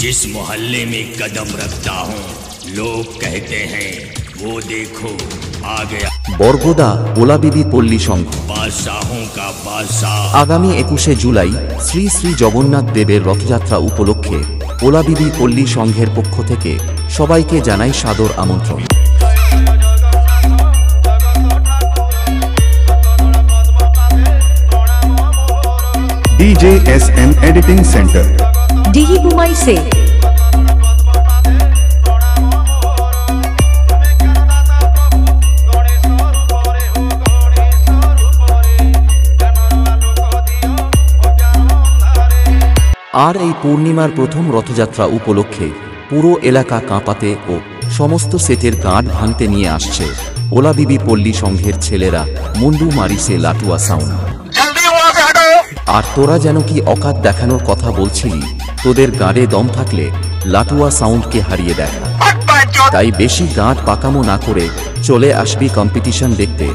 जिस मोहल्ले में कदम रखता हूँ लोग कहते हैं वो देखो आ गया বরগোদা ওলাবিবি পল্লী সংঘ बादशाहों का बादशाह। আগামী 21শে জুলাই শ্রী শ্রী জগন্নাথ দেবের রথযাত্রা উপলক্ষে ওলাবিবি পল্লী সংঘের পক্ষ থেকে সবাইকে জানাই সাদর আমন্ত্রণ। DJSM Editing Center ডিহি বুমাই সে আর এই পূর্ণিমার প্রথম রথযাত্রা উপলক্ষে পুরো এলাকা কাঁপাতে ও সমস্ত সেটের গাঁট ভাঙতে নিয়ে আসছে ওলাবিবি পল্লী সংঘের ছেলেরা মুন্ডু মারিসে লাটুয়া সাউন্ড। আর তোরা যেন কি অকাত দেখানোর কথা বলছিলি, তোদের গাঁড়ে দম থাকলে লাটুয়া সাউন্ডকে হারিয়ে দেখা। তাই বেশি গাঁট পাকামো না করে চলে আসবি কম্পিটিশন দেখতে,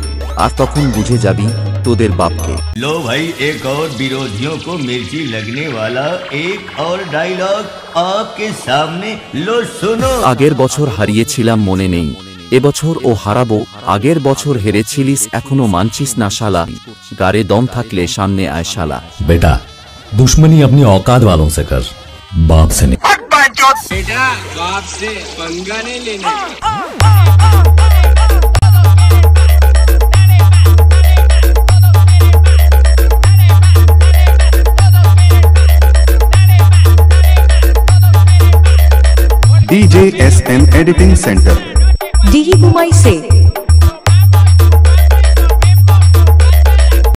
আর তখন বুঝে যাবি তোদের বাপকে। लो भाई एक और विरोधियों को मिर्ची लगने वाला एक और डायलॉग आपके सामने, लो सुनो। আগের বছর হারিয়েছিলাম মনে নেই, এবছর ও হারাবো। আগের বছর হেরেছিলিস এখনো মানছিস না শালা, গাড়ে দম থাকলে সামনে আয় শালা। बेटा दुश्मनी अपनी औकात वालों से कर, बाप से नहीं। बेटा बाप से पंगा नहीं लेना। DJSM Editing Center ডিহি বুমাই সে